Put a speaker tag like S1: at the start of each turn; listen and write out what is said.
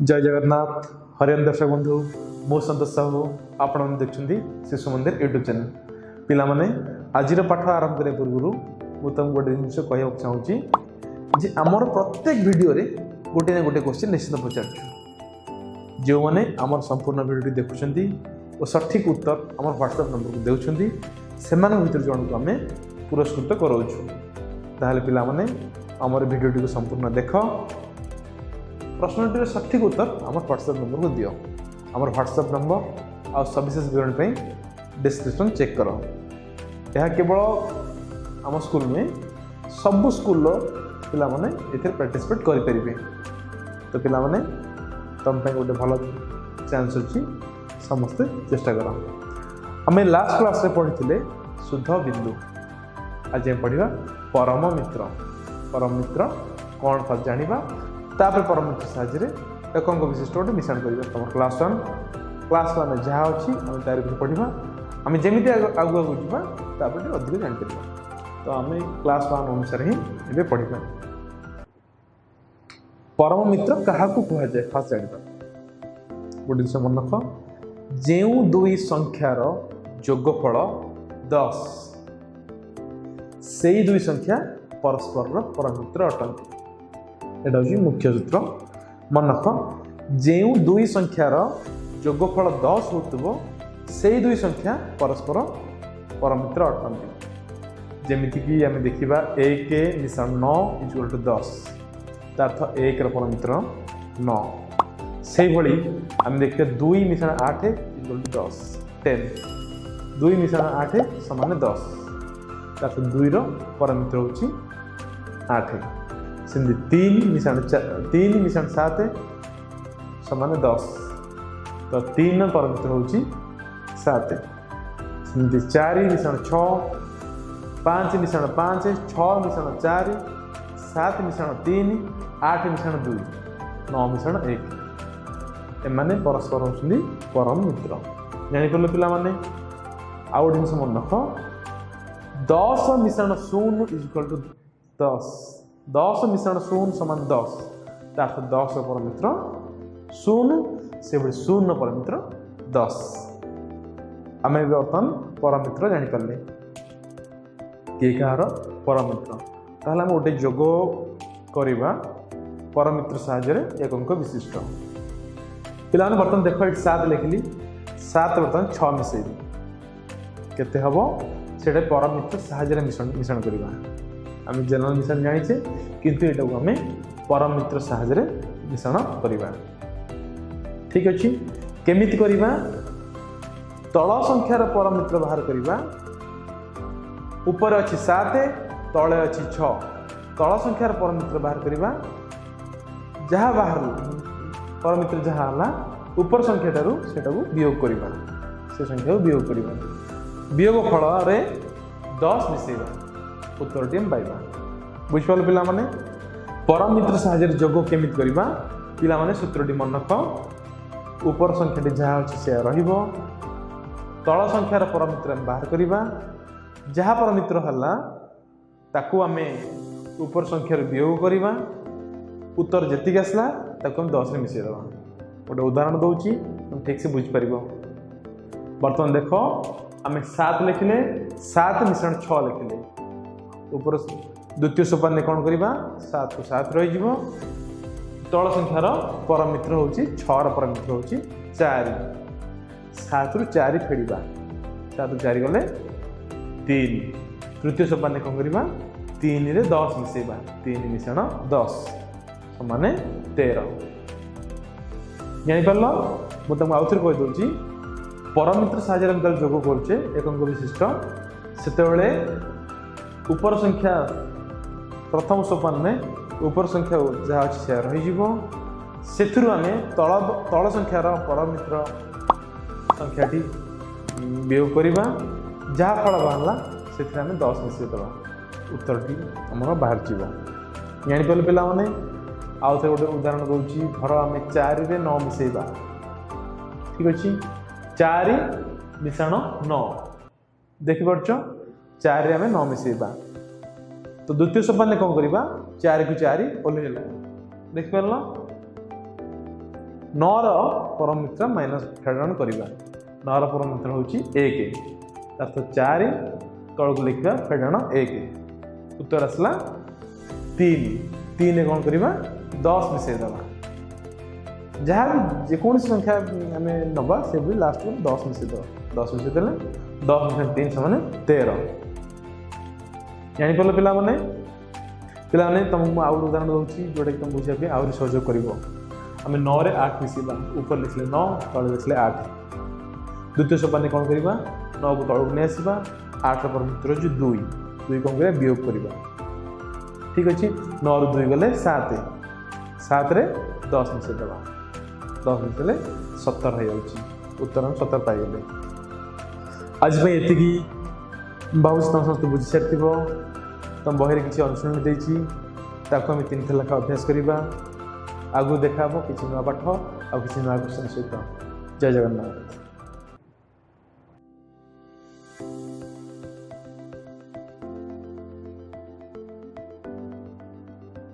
S1: जय जगन्नाथ हरिओम दर्शक बंधु मो संतोष साहू आपण देखुं शिशु मंदिर यूट्यूब चैनल पिला माने आज पाठ आरंभ करने पूर्व मुझे तुमको गोटे जिन कह चाहूँगी जे आमर प्रत्येक भिडियो गोटे ना गोटे क्वेश्चन निश्चित पचार जो मैंने आमर संपूर्ण भिडियो देखुं और सठिक उत्तर आम व्हाट्सएप नंबर को देउछंती से भर जन को आम पुरस्कृत कराऊँ ताहले पिला माने आमर भिडियो को संपूर्ण देख प्रश्नटीर सठिक उत्तर आम व्हाट्सएप नंबर को दियो आम व्हाट्सएप नंबर आ सविशेष विवरण डिस्क्रिप्शन चेक कर यह केवल आम स्कूल में सबु स्कूल पिला माने एथिर पार्टिसिपेट करि परिबे तो पिला माने तुम पे गोटे भल चांस अच्छी समस्ते चेष्टा कर आम लास्ट क्लास रे पढ़ी शुद्ध बिंदु आज पढ़ा परम मित्र कौन फर्स्ट जानिबा तापर परम मित्र साहाଯ୍य एकंक विशिष्ट गोटे मिश्रण करिबा तुम क्लास 1 जहाँ अच्छी आम तार पढ़ा आम जमी आगु आगु जावा तापर अधिक जापर तो आम क्लास 1 अनुसार ही ए पढ़ा परम मित्र क्या कह जाए फास्ट जाना गोटे जिन मन रख जो दुई संख्यार जोगफल 10 से दुई संख्या परस्पर परम मित्र अटंती एटा हूँ मुख्य सूत्र मन रख जो दुई संख्यार जोगफल 10 हो से दुई संख्या परस्पर परम मित्र अटंती जमीक आम देखा 1 मिश्रण 9 इक्वल टू 10 तार्थ 1 परम मित्र 9 से भली आम देखिए 2 मिश्रण 8 इक्वल टू 10 10 2 मिश्रण 8 समान 10 तार्थ 2 परम मित्र हूँ 8 सेमती 3 मिश्रण 7 समान 10 तो 3 परम मित्र हूँ 7 सेमती 4 मिश्रण 6 5 मिश्रण 5 6 मिश्रण 4 7 मिश्रण 3 8 मिश्रण 2 9 मिश्रण 1 एमाने परस्पर होउछन्ती परम मित्र जानिपल पिला माने आउ गोटे जिन मन रख 10 मिश्रण 0 इक्वल टू 10 मिश्रण 0 समान 10 तार्थ 10 परम मित्र 0 से 0 परम मित्र 10 आम बर्तमान परम मित्र जानीपारे किए कहार परम मित्र ताहले आम गोटे जोग करवा परम मित्र साहाय्य एक अंक विशिष्ट पिला बर्तमान देख 7 लिखिली 7 बर्तमान 6 मिसेबी केते हबो सेटा परम मित्र साहाय्य मिश्रण करवा आम जनरल मिश्रण जानीचे किंतु एटा को आम परम मित्र साहाय्य मिश्रण करवा ठीक अच्छे केमिति करवा तल संख्यार परम मित्र बाहर करवा ऊपर अच्छी 7 तले अच्छी 6 तल संख्यार परम मित्र बाहर करवा जहाँ बाहर परम मित्र जहाँ है ऊपर संख्या ठारू सेटा को वियोग करवा से संख्या को वियोग करवा वियोग फल रे 10 मिसेवा उत्तरटी हम पाइबा बुझिपाल पिला माने परम मित्र साहाय्य जोग केमिति करवा पिला माने सूत्रटी मन रख ऊपर संख्याटी जहाँ अच्छी से रहिबो तल संख्यार परम मित्र बाहर करवा जहाँ परम मित्र है ताकू आम ऊपर संख्यार वियोग करवा उत्तर जेतिक आसला ताकू हम 10 मिसई देवा गोटे उदाहरण दूची तुम ठीक से बुझीपर बर्तमान देख आम 7 लिखिले 7 मिश्रण 6 लिखिले ऊपर द्वितीय सोपान कौन करवा 7 को 7 रही तल संख्यार परम मित्र हूँ 6 परम मित्र हूँ 4 7 रु 4 फेड़ा 7 रु 4 गले 3 तृतीय सोपान कौन करवा 3 रे 10 मिसेबा 3 मिश्रण 10 समान 13 जापर मुझे तुमको आउ थे कहीदे परम मित्र साहाय्य जोग करुचे एक अंक विशिष्ट से ऊपर संख्या प्रथम सोपान में ऊपर संख्या जहाँ अच्छी से रही आम तल संख्यार परम मित्र संख्याटी वियोग करवा जहाँ फल बाहर से 10 मिसई देवा उत्तरटी आम बाहर जापर पिला माने आउ थे गोटे उदाहरण दूसरी धर आम 4 रे 9 मिसेबा ठीक अच्छे 4 मिश्रण 9 देखिपार 4 रे आम 9 मिसेबा तो द्वितीय सोपान कौन करवा 4 को 4 ओल्ला देखिपार नर परम मित्र माइनस फेडन करवा नर परम मित्र हूँ 1 अर्थ 4 तौक लिखा फेडन 1 उत्तर आसला 3 कौन करवा 10 मिसेदेवा जहाँ जेको संख्या आम नवा से भी लास्ट में 10 मिसेदेव 10 मिसेदे 10 मिसे 3 समान 13 जापर पिला मैंने तुमको आउ उदाहरण दूसरी जोटा कि तुम बुझे आहरी सहयोग कर आम 9 रे 8 मिसेबा ऊपर लिखले 9 तले लिखले 8 द्वितीय सोपान कौन करवा 9 को तौक नहीं आसवा 8 पर मित्र जो 2 कौन कर वियोग करवा ठीक अच्छे 9 रू 2 गले 7 7 रे 10 मिसेदेवा 10 मिसेले 70 हो जाऊँगी उत्तर हम 70 पाइले आज ये भाव तुम समस्त बुझी सारी तुम बही किसी अनुशीलन देती आम 3 थर लेखा अभ्यास करवा आगू देखा किसी नुआ पाठ आ किसी नुआ क्वेश्चन सहित जय जगन्नाथ।